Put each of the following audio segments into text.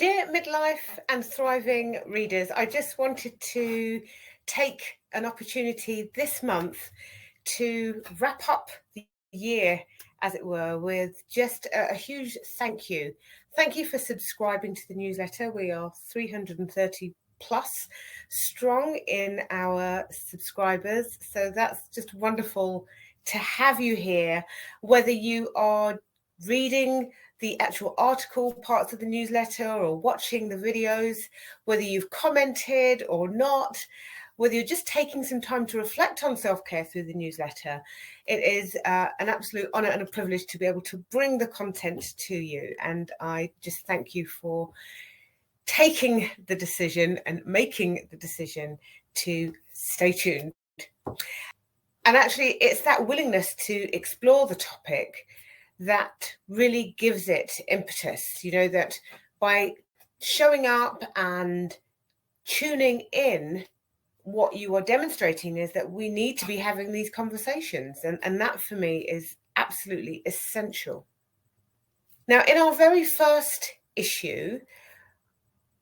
Dear Midlife and Thriving readers, I just wanted to take an opportunity this month to wrap up the year, as it were, with just a huge thank you. Thank you for subscribing to the newsletter. We are 330 plus strong in our subscribers, so that's just wonderful to have you here, whether you are reading the actual article parts of the newsletter or watching the videos, whether you've commented or not, whether you're just taking some time to reflect on self-care through the newsletter. It is an absolute honor and a privilege to be able to bring the content to you. And I just thank you for taking the decision and making the decision to stay tuned. And actually, it's that willingness to explore the topic that really gives it impetus, that by showing up and tuning in, what you are demonstrating is that we need to be having these conversations. And that for me is absolutely essential. Now, in our very first issue,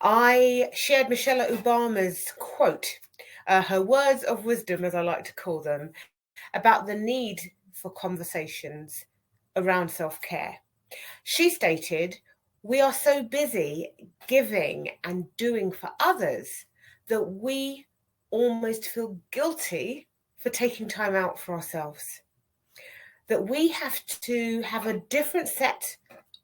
I shared Michelle Obama's quote, her words of wisdom, as I like to call them, about the need for conversations around self-care. She stated, "We are so busy giving and doing for others that we almost feel guilty for taking time out for ourselves. That we have to have a different set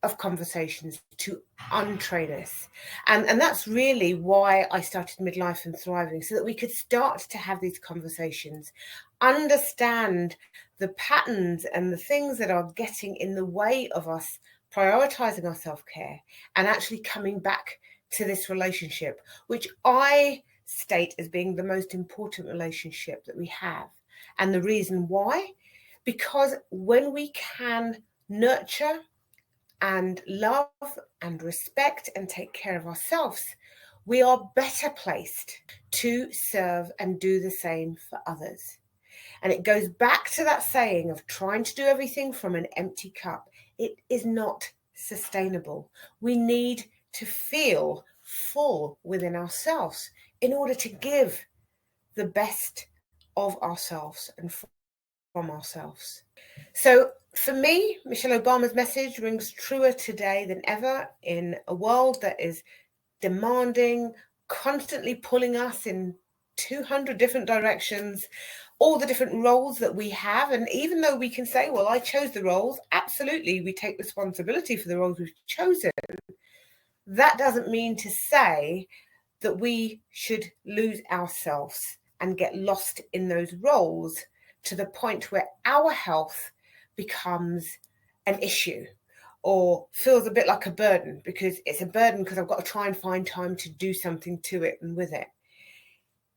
of conversations to untrain us." And that's really why I started Midlife and Thriving, so that we could start to have these conversations, understand the patterns and the things that are getting in the way of us prioritizing our self-care and actually coming back to this relationship, which I state as being the most important relationship that we have. And the reason why? Because when we can nurture and love and respect and take care of ourselves, we are better placed to serve and do the same for others. And it goes back to that saying of trying to do everything from an empty cup. It is not sustainable. We need to feel full within ourselves in order to give the best of ourselves and from ourselves. So for me, Michelle Obama's message rings truer today than ever in a world that is demanding, constantly pulling us in 200 different directions, all the different roles that we have. And even though we can say, well, I chose the roles, absolutely, we take responsibility for the roles we've chosen. That doesn't mean to say that we should lose ourselves and get lost in those roles to the point where our health becomes an issue or feels a bit like a burden, because it's a burden because I've got to try and find time to do something to it and with it.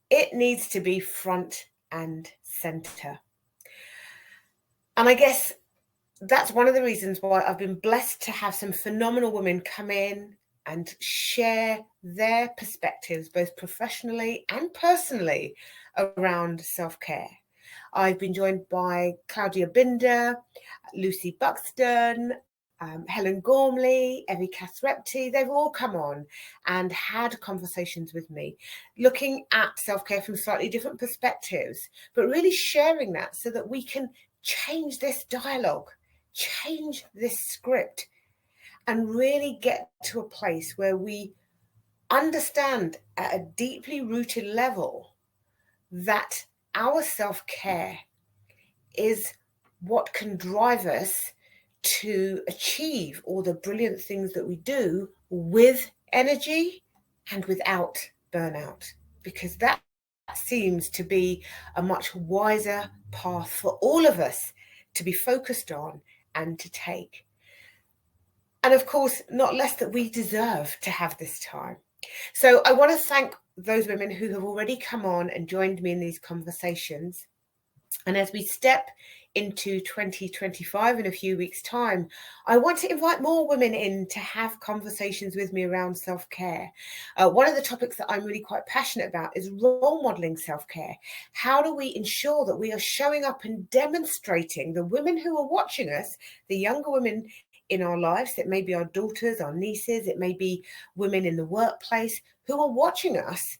It needs to be front and center. And I guess that's one of the reasons why I've been blessed to have some phenomenal women come in and share their perspectives, both professionally and personally, around self-care. I've been joined by Claudia Binder, Lucy Buxton, Helen Gormley, Evie Casrepti. They've all come on and had conversations with me, looking at self-care from slightly different perspectives, but really sharing that so that we can change this dialogue, change this script, and really get to a place where we understand at a deeply rooted level that our self-care is what can drive us to achieve all the brilliant things that we do with energy and without burnout, because that seems to be a much wiser path for all of us to be focused on and to take. And of course, not less that we deserve to have this time. So I want to thank those women who have already come on and joined me in these conversations. And as we step into 2025 in a few weeks' time, I want to invite more women in to have conversations with me around self-care. One of the topics that I'm really quite passionate about is role modeling self-care. How do we ensure that we are showing up and demonstrating the women who are watching us, the younger women in our lives. It may be our daughters, our nieces, it may be women in the workplace who are watching us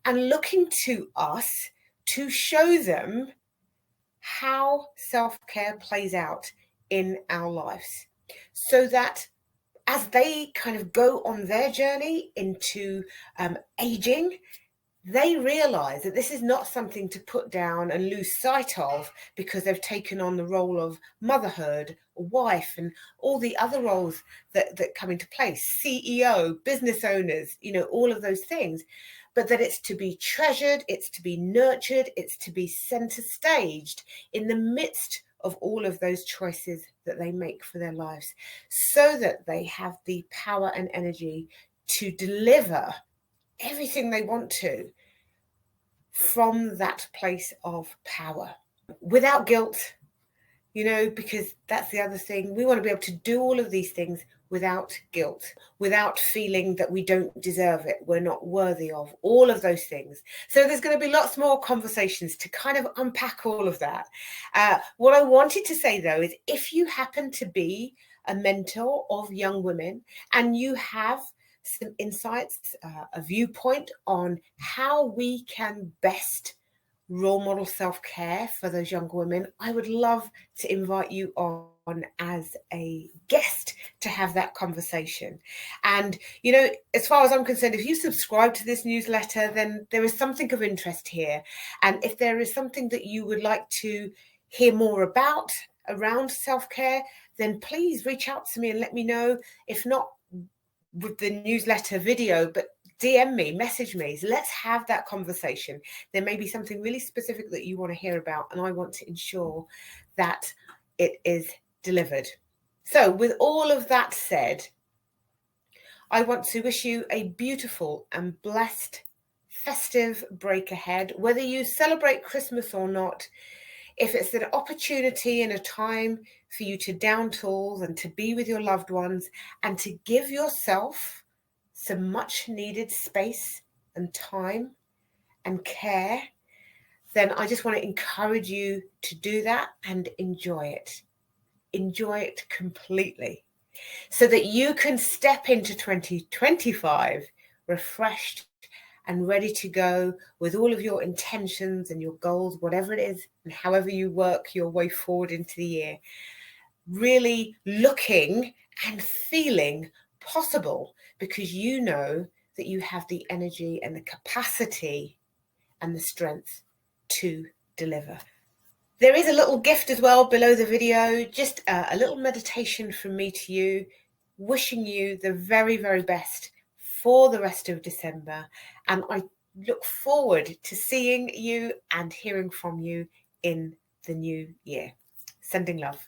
and looking to us to show them how self-care plays out in our lives, so that as they kind of go on their journey into aging, they realize that this is not something to put down and lose sight of because they've taken on the role of motherhood, wife, and all the other roles that come into place, CEO, business owners, all of those things. But that it's to be treasured, it's to be nurtured, it's to be center staged in the midst of all of those choices that they make for their lives, so that they have the power and energy to deliver everything they want to from that place of power without guilt, because that's the other thing. We want to be able to do all of these things without guilt, without feeling that we don't deserve it, we're not worthy of all of those things. So there's going to be lots more conversations to kind of unpack all of that. What I wanted to say, though, is if you happen to be a mentor of young women and you have some insights, a viewpoint on how we can best role model self-care for those younger women, I would love to invite you on as a guest to have that conversation. And as far as I'm concerned, if you subscribe to this newsletter, then there is something of interest here. And if there is something that you would like to hear more about around self-care, then please reach out to me and let me know. If not with the newsletter video, but DM me, message me. Let's have that conversation. There may be something really specific that you want to hear about, and I want to ensure that it is delivered. So with all of that said, I want to wish you a beautiful and blessed festive break ahead, whether you celebrate Christmas or not. If it's an opportunity and a time for you to down tools and to be with your loved ones and to give yourself some much needed space and time and care, then I just want to encourage you to do that and enjoy it. Enjoy it completely, so that you can step into 2025 refreshed and ready to go with all of your intentions and your goals, whatever it is, and however you work your way forward into the year, really looking and feeling possible, because you know that you have the energy and the capacity and the strength to deliver. There is a little gift as well below the video, just a little meditation from me to you, wishing you the very, very best for the rest of December. And I look forward to seeing you and hearing from you in the new year. Sending love.